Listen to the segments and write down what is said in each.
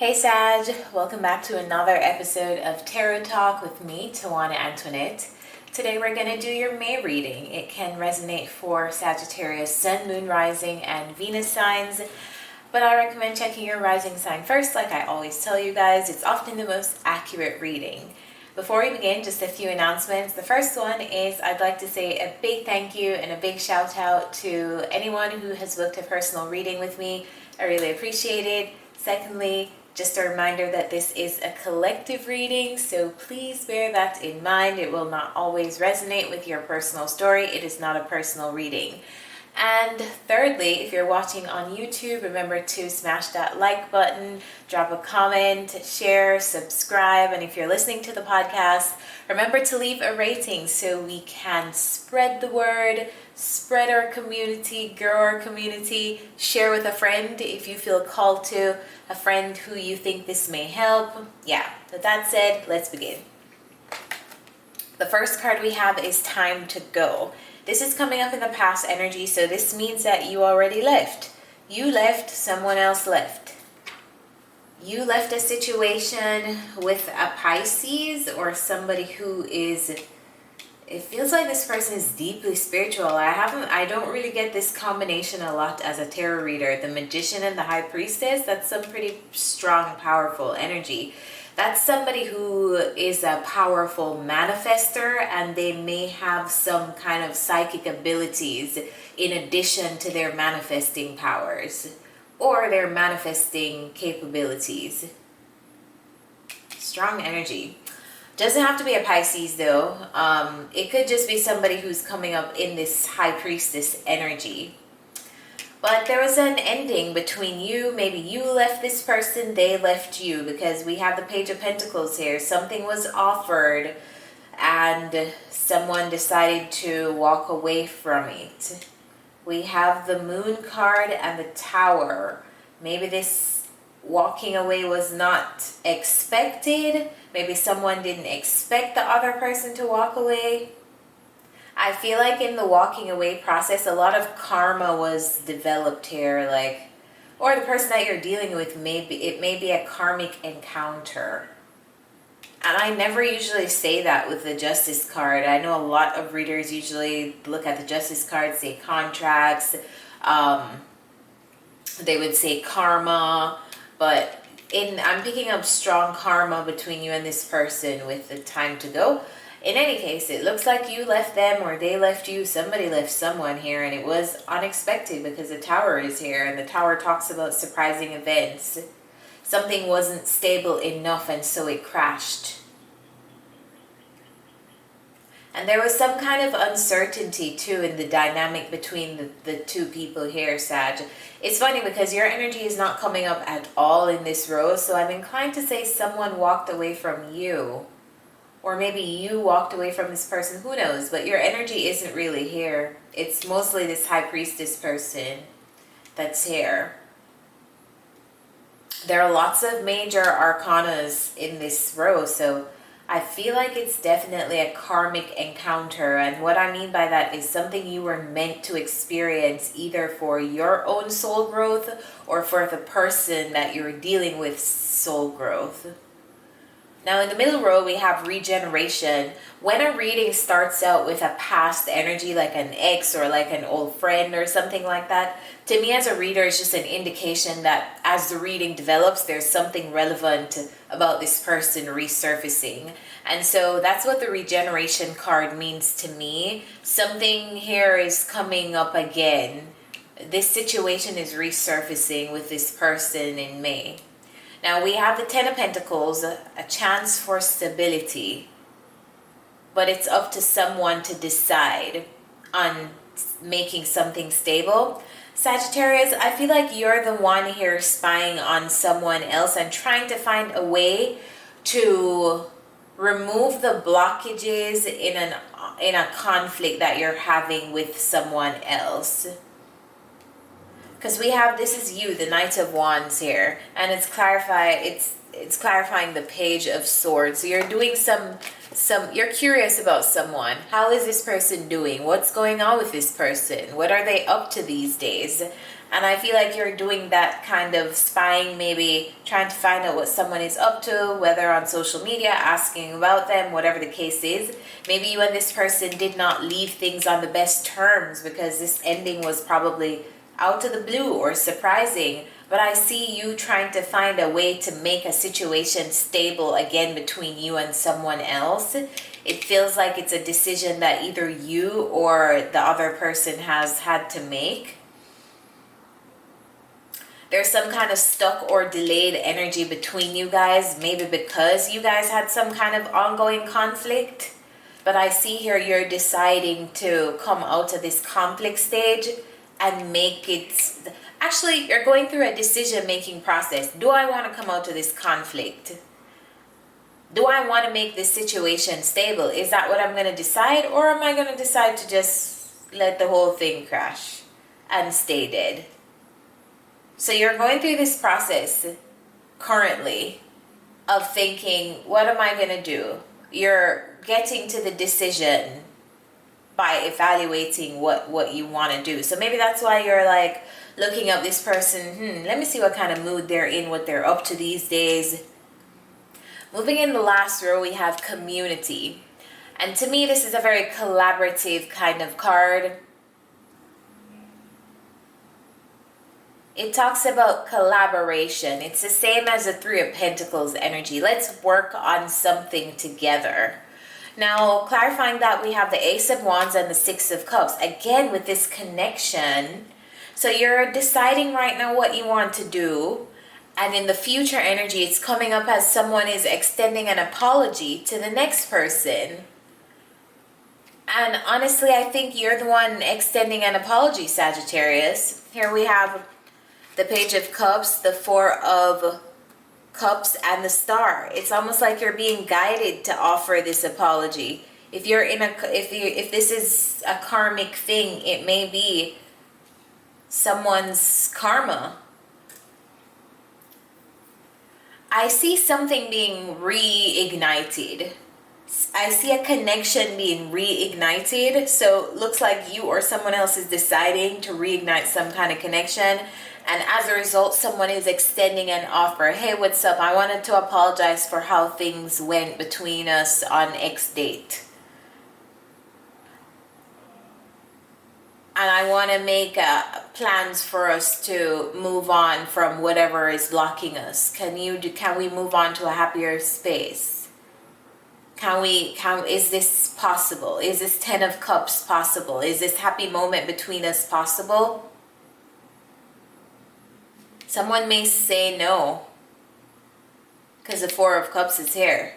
Hey Sag, welcome back to another episode of Tarot Talk with me, Tawanantoinette. Today we're going to do your May reading. It can resonate for Sagittarius, Sun, Moon, Rising, and Venus signs, but I recommend checking your rising sign first, like I always tell you guys. It's often the most accurate reading. Before we begin, just a few announcements. The first one is I'd like to say a big thank you and a big shout out to anyone who has booked a personal reading with me. I really appreciate it. Secondly, just a reminder that this is a collective reading, so please bear that in mind. It will not always resonate with your personal story. It is not a personal reading. And thirdly, if you're watching on YouTube, remember to smash that like button, drop a comment, share, subscribe, and if you're listening to the podcast, remember to leave a rating so we can spread the word, spread our community, grow our community, share with a friend if you feel called to, a friend who you think this may help. Yeah, with that said, let's begin. The first card we have is Time to Go. This is coming up in the past energy, so this means that you already left. You left, someone else left. You left a situation with a Pisces or somebody who is, it feels like this person is deeply spiritual. I don't really get this combination a lot as a tarot reader. The Magician and the High Priestess, that's some pretty strong, powerful energy. That's somebody who is a powerful manifester, and they may have some kind of psychic abilities in addition to their manifesting powers or their manifesting capabilities. Strong energy. Doesn't have to be a Pisces though. It could just be somebody who's coming up in this High Priestess energy. But there was an ending between you. Maybe you left this person, they left you, because we have the Page of Pentacles here. Something was offered and someone decided to walk away from it. We have the Moon card and the Tower. Maybe this walking away was not expected. Maybe someone didn't expect the other person to walk away. I feel like in the walking away process, a lot of karma was developed here, or the person that you're dealing with, it may be a karmic encounter. And I never usually say that with the Justice card. I know a lot of readers usually look at the Justice card, say contracts, they would say karma, but I'm picking up strong karma between you and this person with the Time to Go. In any case, it looks like you left them or they left you. Somebody left someone here, and it was unexpected because the Tower is here, and the Tower talks about surprising events. Something wasn't stable enough, and so it crashed. And there was some kind of uncertainty too in the dynamic between the two people here, Sag. It's funny because your energy is not coming up at all in this row, so I'm inclined to say someone walked away from you. Or maybe you walked away from this person, who knows, but your energy isn't really here. It's mostly this High Priestess person that's here. There are lots of major arcanas in this row, so I feel like it's definitely a karmic encounter. And what I mean by that is something you were meant to experience either for your own soul growth or for the person that you're dealing with soul growth. Now in the middle row, we have regeneration. When a reading starts out with a past energy, like an ex or like an old friend or something like that, to me as a reader, it's just an indication that as the reading develops, there's something relevant about this person resurfacing. And so that's what the regeneration card means to me. Something here is coming up again. This situation is resurfacing with this person in May. Now we have the Ten of Pentacles, a chance for stability, but it's up to someone to decide on making something stable. Sagittarius, I feel like you're the one here spying on someone else and trying to find a way to remove the blockages in a conflict that you're having with someone else. Because we have, this is you, the Knight of Wands here, and it's it's clarifying the Page of Swords. So you're doing you're curious about someone. How is this person doing? What's going on with this person? What are they up to these days? And I feel like you're doing that kind of spying, maybe trying to find out what someone is up to, whether on social media, asking about them, whatever the case is. Maybe you and this person did not leave things on the best terms because this ending was probably out of the blue or surprising. But I see you trying to find a way to make a situation stable again between you and someone else. It feels like it's a decision that either you or the other person has had to make. There's some kind of stuck or delayed energy between you guys, maybe because you guys had some kind of ongoing conflict. But I see here you're deciding to come out of this conflict stage and make it... Actually, you're going through a decision-making process. Do I want to come out of this conflict? Do I want to make this situation stable? Is that what I'm going to decide? Or am I going to decide to just let the whole thing crash and stay dead? So you're going through this process currently of thinking, what am I going to do? You're getting to the decision by evaluating what you want to do. So maybe that's why you're like looking up this person. Let me see what kind of mood they're in, what they're up to these days. Moving in the last row, we have community. And to me, this is a very collaborative kind of card. It talks about collaboration. It's the same as the Three of Pentacles energy. Let's work on something together. Now, clarifying that, we have the Ace of Wands and the Six of Cups. Again, with this connection. So you're deciding right now what you want to do. And in the future energy, it's coming up as someone is extending an apology to the next person. And honestly, I think you're the one extending an apology, Sagittarius. Here we have the Page of Cups, the Four of Cups, and the Star. It's almost like you're being guided to offer this apology. If you're in if this is a karmic thing, it may be someone's karma. I see something being reignited. I see a connection being reignited. So it looks like you or someone else is deciding to reignite some kind of connection. And as a result, someone is extending an offer. Hey, what's up? I wanted to apologize for how things went between us on X date. And I want to make plans for us to move on from whatever is blocking us. Can we move on to a happier space? Is this possible? Is this Ten of Cups possible? Is this happy moment between us possible? Someone may say no, because the Four of Cups is here.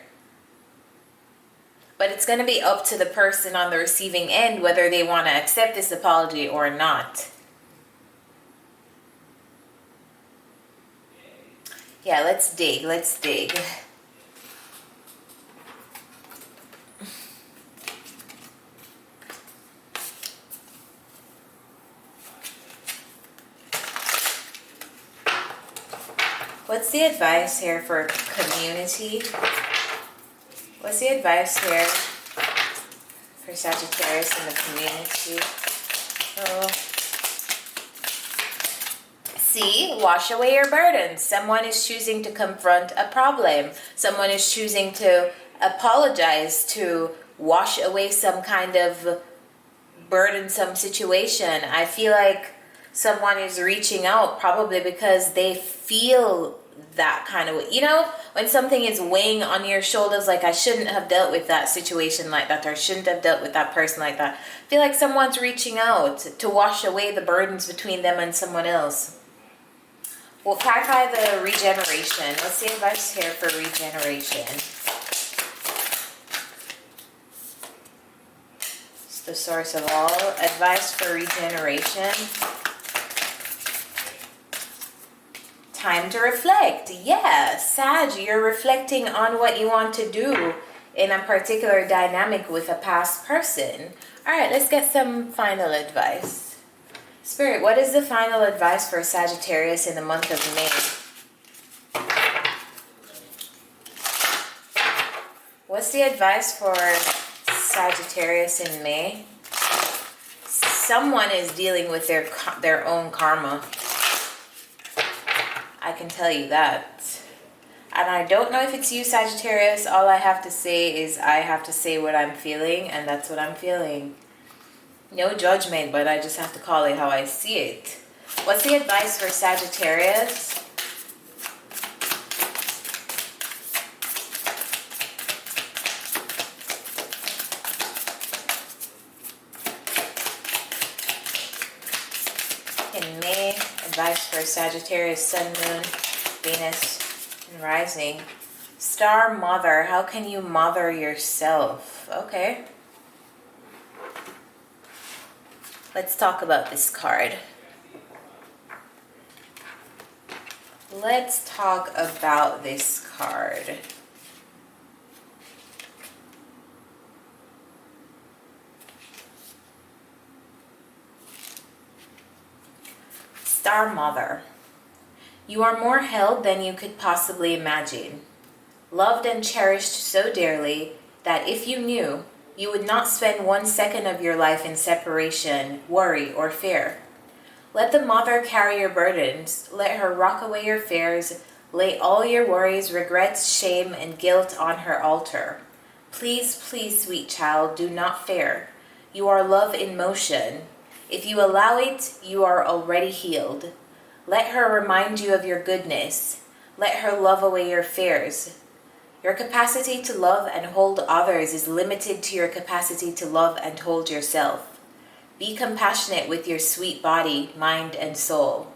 But it's going to be up to the person on the receiving end whether they want to accept this apology or not. Yeah, let's dig. Let's dig. What's the advice here for community? What's the advice here for Sagittarius in the community? Oh. See, wash away your burdens. Someone is choosing to confront a problem. Someone is choosing to apologize, to wash away some kind of burdensome situation. I feel like someone is reaching out probably because they feel that kind of way. You know, when something is weighing on your shoulders, like I shouldn't have dealt with that situation like that, or shouldn't have dealt with that person like that. I feel like someone's reaching out to wash away the burdens between them and someone else. We'll clarify the regeneration. What's the advice here for regeneration? It's the source of all. Advice for regeneration. Time to reflect. Yeah, Sag, you're reflecting on what you want to do in a particular dynamic with a past person. All right, let's get some final advice. Spirit, what is the final advice for Sagittarius in the month of May? What's the advice for Sagittarius in May? Someone is dealing with their own karma. I can tell you that. And I don't know if it's you, Sagittarius. All I have to say is I have to say what I'm feeling, and that's what I'm feeling. No judgment, but I just have to call it how I see it. What's the advice for Sagittarius? In May, advice for Sagittarius, Sun, Moon, Venus, and Rising. Star Mother, how can you mother yourself? Okay. Let's talk about this card. Let's talk about this card. Star Mother, you are more held than you could possibly imagine, loved and cherished so dearly that if you knew, you would not spend 1 second of your life in separation, worry, or fear. Let the mother carry your burdens, let her rock away your fears, lay all your worries, regrets, shame, and guilt on her altar. Please, please, sweet child, do not fear. You are love in motion. If you allow it, you are already healed. Let her remind you of your goodness. Let her love away your fears. Your capacity to love and hold others is limited to your capacity to love and hold yourself. Be compassionate with your sweet body, mind, and soul.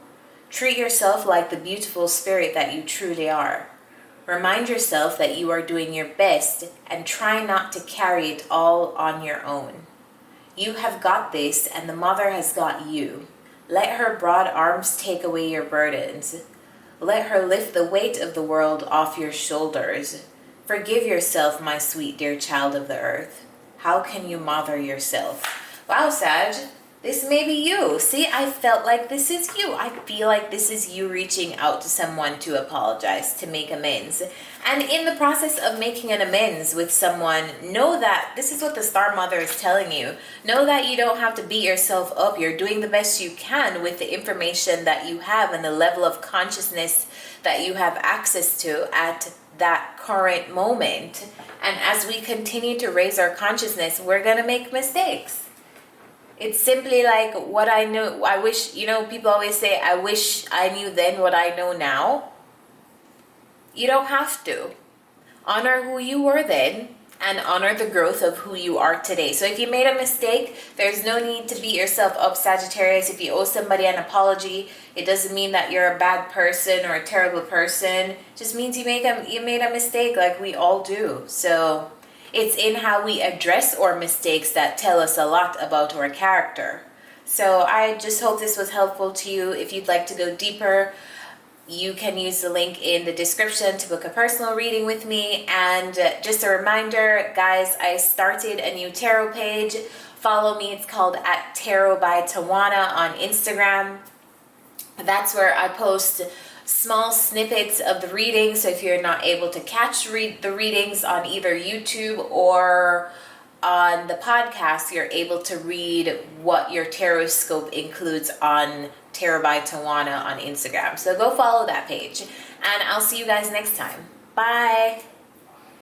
Treat yourself like the beautiful spirit that you truly are. Remind yourself that you are doing your best and try not to carry it all on your own. You have got this, and the mother has got you. Let her broad arms take away your burdens. Let her lift the weight of the world off your shoulders. Forgive yourself, my sweet dear child of the earth. How can you mother yourself? Wow, Sag, this may be you. See, I felt like this is you. I feel like this is you reaching out to someone to apologize, to make amends. And in the process of making an amends with someone, know that this is what the Star Mother is telling you. Know that you don't have to beat yourself up. You're doing the best you can with the information that you have and the level of consciousness that you have access to at that current moment. And as we continue to raise our consciousness, we're going to make mistakes. It's simply like what I know. I wish, people always say, I wish I knew then what I know now. You don't have to. Honor who you were then and honor the growth of who you are today. So if you made a mistake, there's no need to beat yourself up, Sagittarius. If you owe somebody an apology, it doesn't mean that you're a bad person or a terrible person. It just means you made a mistake like we all do. So it's in how we address our mistakes that tell us a lot about our character. So I just hope this was helpful to you. If you'd like to go deeper, you can use the link in the description to book a personal reading with me. And just a reminder, guys, I started a new tarot page. Follow me. It's called @Tarot by Tawana on Instagram. That's where I post small snippets of the reading. So if you're not able to catch the readings on either YouTube or on the podcast, you're able to read what your Tarotscope includes on Tarot by Tawana on Instagram. So go follow that page, and I'll see you guys next time. Bye.